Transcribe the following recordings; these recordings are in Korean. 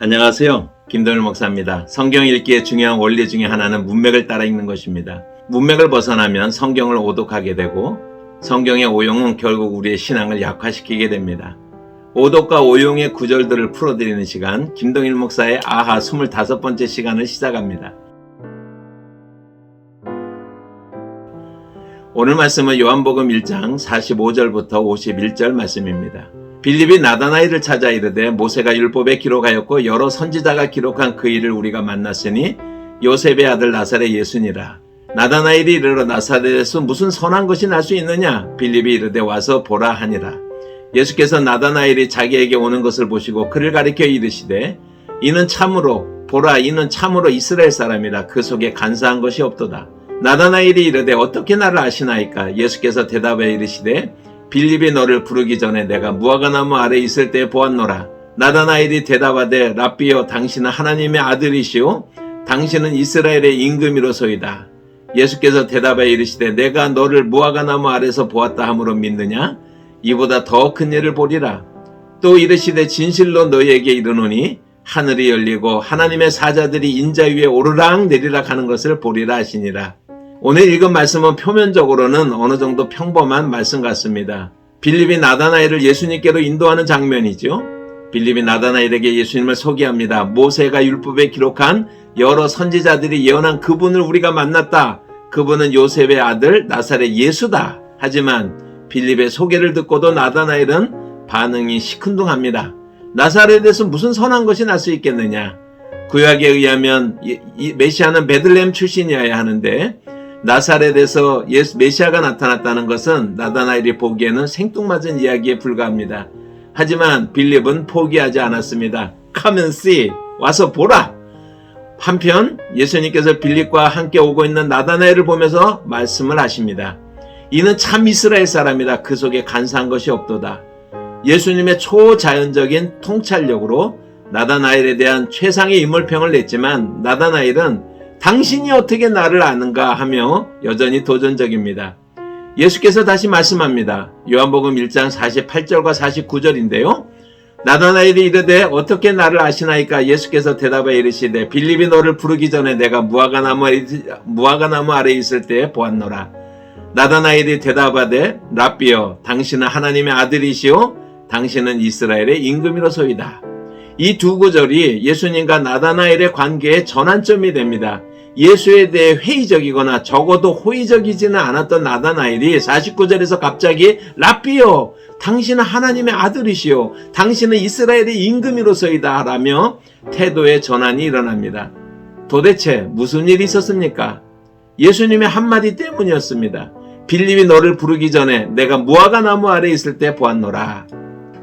안녕하세요. 김동일 목사입니다. 성경 읽기의 중요한 원리 중에 하나는 문맥을 따라 읽는 것입니다. 문맥을 벗어나면 성경을 오독하게 되고 성경의 오용은 결국 우리의 신앙을 약화시키게 됩니다. 오독과 오용의 구절들을 풀어드리는 시간, 김동일 목사의 아하 25번째 시간을 시작합니다. 오늘 말씀은 요한복음 1장 45절부터 51절 말씀입니다. 빌립이 나다나엘을 찾아 이르되 모세가 율법에 기록하였고 여러 선지자가 기록한 그 일을 우리가 만났으니 요셉의 아들 나사렛 예수니라. 나다나엘이 이르러 나사렛에서 무슨 선한 것이 날 수 있느냐? 빌립이 이르되 와서 보라 하니라. 예수께서 나다나엘이 자기에게 오는 것을 보시고 그를 가리켜 이르시되 이는 참으로 보라 이는 참으로 이스라엘 사람이라. 그 속에 간사한 것이 없도다. 나다나엘이 이르되 어떻게 나를 아시나이까? 예수께서 대답해 이르시되 빌립이 너를 부르기 전에 내가 무화과나무 아래 있을 때 보았노라. 나다나엘이 대답하되 랍비여 당신은 하나님의 아들이시오 당신은 이스라엘의 임금이로소이다. 예수께서 대답해 이르시되 내가 너를 무화과나무 아래서 보았다 함으로 믿느냐? 이보다 더 큰 일을 보리라. 또 이르시되 진실로 너희에게 이르노니 하늘이 열리고 하나님의 사자들이 인자 위에 오르락 내리락 하는 것을 보리라 하시니라. 오늘 읽은 말씀은 표면적으로는 어느 정도 평범한 말씀 같습니다. 빌립이 나다나엘을 예수님께로 인도하는 장면이죠. 빌립이 나다나엘에게 예수님을 소개합니다. 모세가 율법에 기록한 여러 선지자들이 예언한 그분을 우리가 만났다. 그분은 요셉의 아들 나사렛 예수다. 하지만 빌립의 소개를 듣고도 나다나엘은 반응이 시큰둥합니다. 나사렛에서 무슨 선한 것이 날 수 있겠느냐. 구약에 의하면 이 메시아는 베들레헴 출신이어야 하는데 나사렛에서 메시아가 나타났다는 것은 나다나엘이 보기에는 생뚱맞은 이야기에 불과합니다. 하지만 빌립은 포기하지 않았습니다. Come and see. 와서 보라. 한편 예수님께서 빌립과 함께 오고 있는 나다나엘을 보면서 말씀을 하십니다. 이는 참 이스라엘 사람이다. 그 속에 간사한 것이 없도다. 예수님의 초자연적인 통찰력으로 나다나엘에 대한 최상의 인물평을 냈지만 나다나엘은 당신이 어떻게 나를 아는가 하며 여전히 도전적입니다. 예수께서 다시 말씀합니다. 요한복음 1장 48절과 49절인데요. 나다나엘이 이르되 어떻게 나를 아시나이까? 예수께서 대답하여 이르시되 빌립이 너를 부르기 전에 내가 무화과나무 아래 있을 때 보았노라. 나다나엘이 대답하되 랍비여 당신은 하나님의 아들이시오 당신은 이스라엘의 임금이로소이다. 이 두 구절이 예수님과 나다나엘의 관계의 전환점이 됩니다. 예수에 대해 회의적이거나 적어도 호의적이지는 않았던 나다나엘이 49절에서 갑자기 랍비여 당신은 하나님의 아들이시오 당신은 이스라엘의 임금이로소이다 라며 태도의 전환이 일어납니다. 도대체 무슨 일이 있었습니까? 예수님의 한마디 때문이었습니다. 빌립이 너를 부르기 전에 내가 무화과나무 아래 있을 때 보았노라.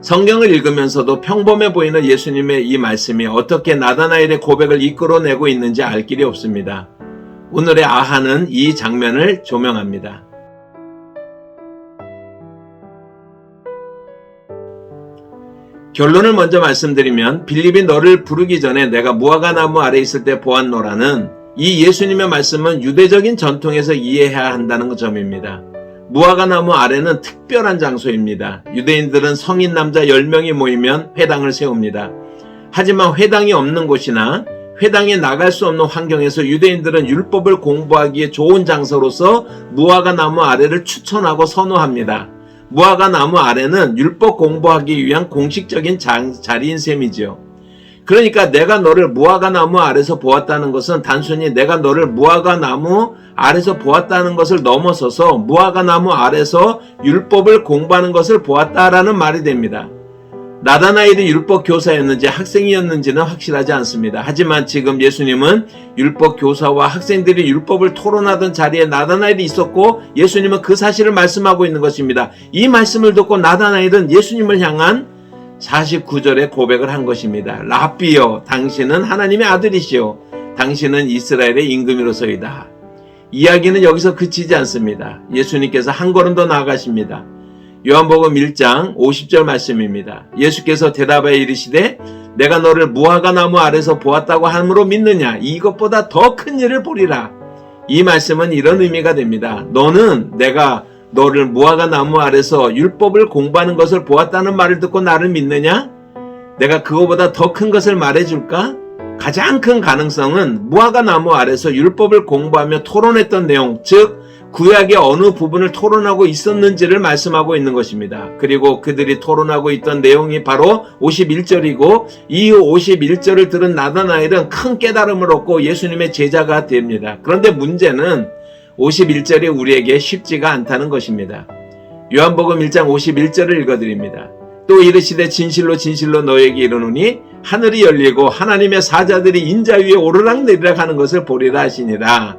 성경을 읽으면서도 평범해 보이는 예수님의 이 말씀이 어떻게 나다나엘의 고백을 이끌어내고 있는지 알 길이 없습니다. 오늘의 아하는 이 장면을 조명합니다. 결론을 먼저 말씀드리면 빌립이 너를 부르기 전에 내가 무화과나무 아래 있을 때 보았노라는 이 예수님의 말씀은 유대적인 전통에서 이해해야 한다는 점입니다. 무화과나무 아래는 특별한 장소입니다. 유대인들은 성인 남자 10명이 모이면 회당을 세웁니다. 하지만 회당이 없는 곳이나 회당에 나갈 수 없는 환경에서 유대인들은 율법을 공부하기에 좋은 장소로서 무화과나무 아래를 추천하고 선호합니다. 무화과나무 아래는 율법 공부하기 위한 공식적인 자리인 셈이죠. 그러니까 내가 너를 무화과나무 아래서 보았다는 것은 단순히 내가 너를 무화과나무 아래서 보았다는 것을 넘어서서 무화과나무 아래서 율법을 공부하는 것을 보았다라는 말이 됩니다. 나다나엘이 율법 교사였는지 학생이었는지는 확실하지 않습니다. 하지만 지금 예수님은 율법 교사와 학생들이 율법을 토론하던 자리에 나다나엘이 있었고 예수님은 그 사실을 말씀하고 있는 것입니다. 이 말씀을 듣고 나다나엘은 예수님을 향한 49절에 고백을 한 것입니다. 랍비여 당신은 하나님의 아들이시오 당신은 이스라엘의 임금이로소이다. 이야기는 여기서 그치지 않습니다. 예수님께서 한 걸음 더 나아가십니다. 요한복음 1장 50절 말씀입니다. 예수께서 대답하여 이르시되 내가 너를 무화과나무 아래서 보았다고 함으로 믿느냐? 이것보다 더 큰 일을 보리라. 이 말씀은 이런 의미가 됩니다. 너는 내가 너를 무화과나무 아래서 율법을 공부하는 것을 보았다는 말을 듣고 나를 믿느냐? 내가 그거보다 더 큰 것을 말해줄까? 가장 큰 가능성은 무화과 나무 아래서 율법을 공부하며 토론했던 내용, 즉 구약의 어느 부분을 토론하고 있었는지를 말씀하고 있는 것입니다. 그리고 그들이 토론하고 있던 내용이 바로 51절이고 이후 51절을 들은 나다나엘은 큰 깨달음을 얻고 예수님의 제자가 됩니다. 그런데 문제는 51절이 우리에게 쉽지가 않다는 것입니다. 요한복음 1장 51절을 읽어드립니다. 또 이르시되 진실로 진실로 너에게 이르노니 하늘이 열리고 하나님의 사자들이 인자 위에 오르락내리락 하는 것을 보리라 하시니라.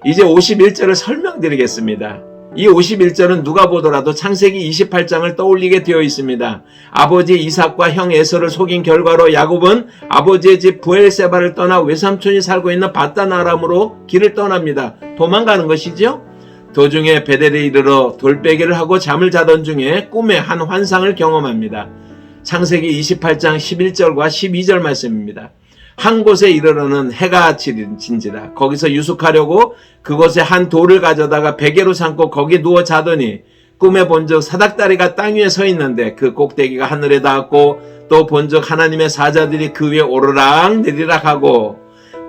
이제 51절을 설명드리겠습니다. 이 51절은 누가 보더라도 창세기 28장을 떠올리게 되어 있습니다. 아버지 이삭과 형 에서를 속인 결과로 야곱은 아버지의 집 브엘세바를 떠나 외삼촌이 살고 있는 밧단 아람으로 길을 떠납니다. 도망가는 것이죠. 도중에 베델에 이르러 돌베개를 하고 잠을 자던 중에 꿈에 한 환상을 경험합니다. 창세기 28장 11절과 12절 말씀입니다. 한 곳에 이르러는 해가 진지라. 거기서 유숙하려고 그곳에 한 돌을 가져다가 베개로 삼고 거기 누워 자더니 꿈에 본즉 사닥다리가 땅 위에 서 있는데 그 꼭대기가 하늘에 닿았고 또 본즉 하나님의 사자들이 그 위에 오르락 내리락 하고.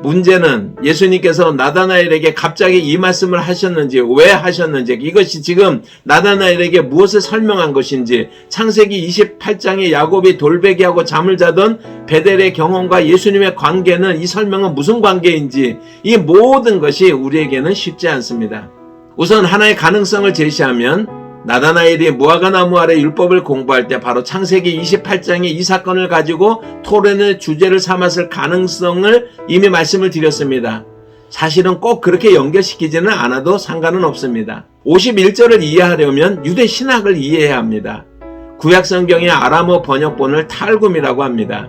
문제는 예수님께서 나다나엘에게 갑자기 이 말씀을 하셨는지, 왜 하셨는지, 이것이 지금 나다나엘에게 무엇을 설명한 것인지, 창세기 28장에 야곱이 돌베개하고 잠을 자던 베델의 경험과 예수님의 관계는, 이 설명은 무슨 관계인지, 이 모든 것이 우리에게는 쉽지 않습니다. 우선 하나의 가능성을 제시하면 나다나엘이 무화과 나무 아래 율법을 공부할 때 바로 창세기 28장의 이 사건을 가지고 토론의 주제를 삼았을 가능성을 이미 말씀을 드렸습니다. 사실은 꼭 그렇게 연결시키지는 않아도 상관은 없습니다. 51절을 이해하려면 유대 신학을 이해해야 합니다. 구약 성경의 아람어 번역본을 탈굼이라고 합니다.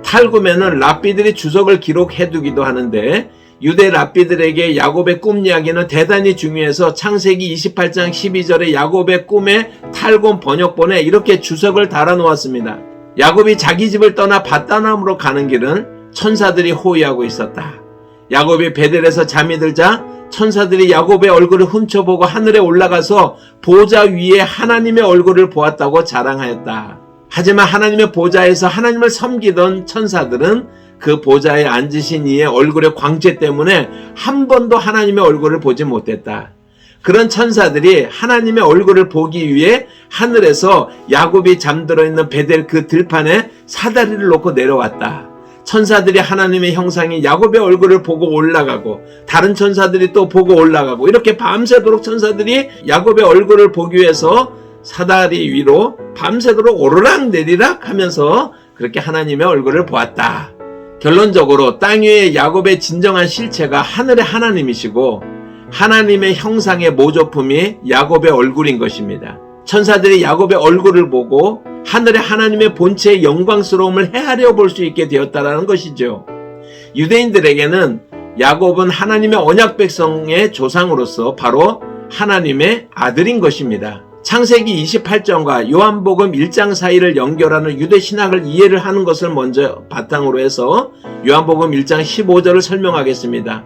탈굼에는 랍비들이 주석을 기록해두기도 하는데 유대 랍비들에게 야곱의 꿈 이야기는 대단히 중요해서 창세기 28장 12절의 야곱의 꿈의 탈굼 번역본에 이렇게 주석을 달아놓았습니다. 야곱이 자기 집을 떠나 밧단암으로 가는 길은 천사들이 호위하고 있었다. 야곱이 베델에서 잠이 들자 천사들이 야곱의 얼굴을 훔쳐보고 하늘에 올라가서 보좌 위에 하나님의 얼굴을 보았다고 자랑하였다. 하지만 하나님의 보좌에서 하나님을 섬기던 천사들은 그 보좌에 앉으신 이의 얼굴의 광채 때문에 한 번도 하나님의 얼굴을 보지 못했다. 그런 천사들이 하나님의 얼굴을 보기 위해 하늘에서 야곱이 잠들어 있는 베델 그 들판에 사다리를 놓고 내려왔다. 천사들이 하나님의 형상인 야곱의 얼굴을 보고 올라가고 다른 천사들이 또 보고 올라가고 이렇게 밤새도록 천사들이 야곱의 얼굴을 보기 위해서 사다리 위로 밤새도록 오르락 내리락 하면서 그렇게 하나님의 얼굴을 보았다. 결론적으로 땅 위에 야곱의 진정한 실체가 하늘의 하나님이시고 하나님의 형상의 모조품이 야곱의 얼굴인 것입니다. 천사들이 야곱의 얼굴을 보고 하늘의 하나님의 본체의 영광스러움을 헤아려 볼 수 있게 되었다는 것이죠. 유대인들에게는 야곱은 하나님의 언약 백성의 조상으로서 바로 하나님의 아들인 것입니다. 창세기 28장과 요한복음 1장 사이를 연결하는 유대 신학을 이해를 하는 것을 먼저 바탕으로 해서 요한복음 1장 15절을 설명하겠습니다.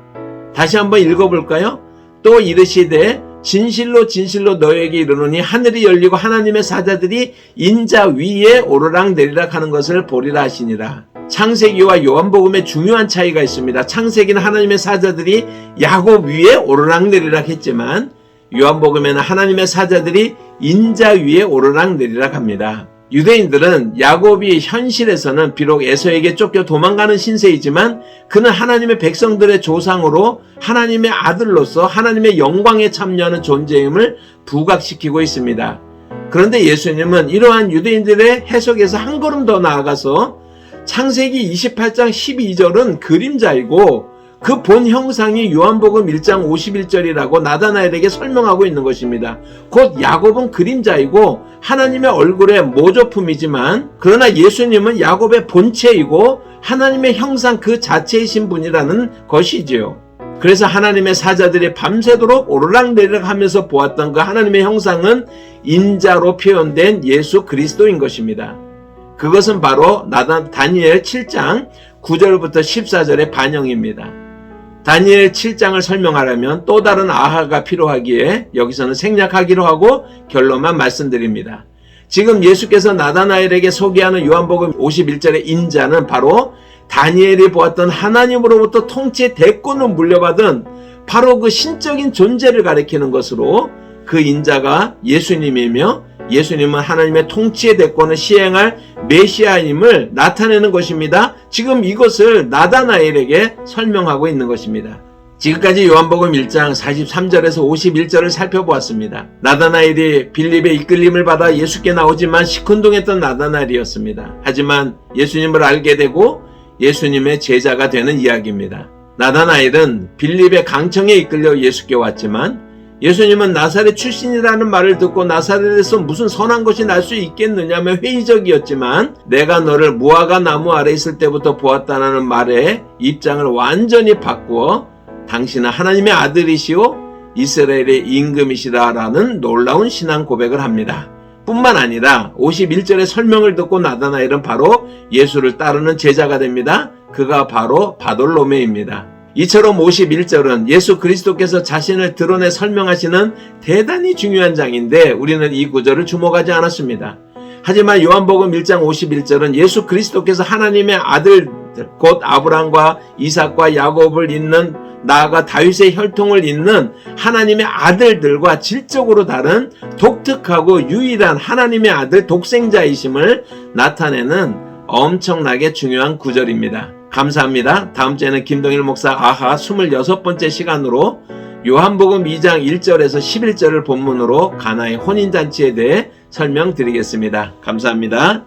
다시 한번 읽어볼까요? 또 이르시되 진실로 진실로 너에게 이르노니 하늘이 열리고 하나님의 사자들이 인자 위에 오르락 내리락 하는 것을 보리라 하시니라. 창세기와 요한복음에 중요한 차이가 있습니다. 창세기는 하나님의 사자들이 야곱 위에 오르락 내리락 했지만 요한복음에는 하나님의 사자들이 인자 위에 오르락 내리락 합니다. 유대인들은 야곱이 현실에서는 비록 에서에게 쫓겨 도망가는 신세이지만 그는 하나님의 백성들의 조상으로 하나님의 아들로서 하나님의 영광에 참여하는 존재임을 부각시키고 있습니다. 그런데 예수님은 이러한 유대인들의 해석에서 한 걸음 더 나아가서 창세기 28장 12절은 그림자이고 그 본 형상이 요한복음 1장 51절이라고 나다나엘에게 설명하고 있는 것입니다. 곧 야곱은 그림자이고 하나님의 얼굴의 모조품이지만 그러나 예수님은 야곱의 본체이고 하나님의 형상 그 자체이신 분이라는 것이지요. 그래서 하나님의 사자들이 밤새도록 오르락내리락 하면서 보았던 그 하나님의 형상은 인자로 표현된 예수 그리스도인 것입니다. 그것은 바로 다니엘 7장 9절부터 14절의 반영입니다. 다니엘 7장을 설명하려면 또 다른 아하가 필요하기에 여기서는 생략하기로 하고 결론만 말씀드립니다. 지금 예수께서 나다나엘에게 소개하는 요한복음 51절의 인자는 바로 다니엘이 보았던 하나님으로부터 통치의 대권을 물려받은 바로 그 신적인 존재를 가리키는 것으로 그 인자가 예수님이며 예수님은 하나님의 통치의 대권을 시행할 메시아임을 나타내는 것입니다. 지금 이것을 나다나엘에게 설명하고 있는 것입니다. 지금까지 요한복음 1장 43절에서 51절을 살펴보았습니다. 나다나엘이 빌립의 이끌림을 받아 예수께 나오지만 시큰둥했던 나다나엘이었습니다. 하지만 예수님을 알게 되고 예수님의 제자가 되는 이야기입니다. 나다나엘은 빌립의 강청에 이끌려 예수께 왔지만 예수님은 나사렛 출신이라는 말을 듣고 나사렛에서 무슨 선한 것이 날 수 있겠느냐며 회의적이었지만 내가 너를 무화과 나무 아래 있을 때부터 보았다는 말에 입장을 완전히 바꾸어 당신은 하나님의 아들이시오 이스라엘의 임금이시라라는 놀라운 신앙 고백을 합니다. 뿐만 아니라 51절의 설명을 듣고 나다나엘은 바로 예수를 따르는 제자가 됩니다. 그가 바로 바돌로메입니다. 이처럼 51절은 예수 그리스도께서 자신을 드러내 설명하시는 대단히 중요한 장인데 우리는 이 구절을 주목하지 않았습니다. 하지만 요한복음 1장 51절은 예수 그리스도께서 하나님의 아들 곧 아브라함과 이삭과 야곱을 잇는 나아가 다윗의 혈통을 잇는 하나님의 아들들과 질적으로 다른 독특하고 유일한 하나님의 아들 독생자이심을 나타내는 엄청나게 중요한 구절입니다. 감사합니다. 다음 주에는 김동일 목사 아하 26번째 시간으로 요한복음 2장 1절에서 11절을 본문으로 가나의 혼인잔치에 대해 설명드리겠습니다. 감사합니다.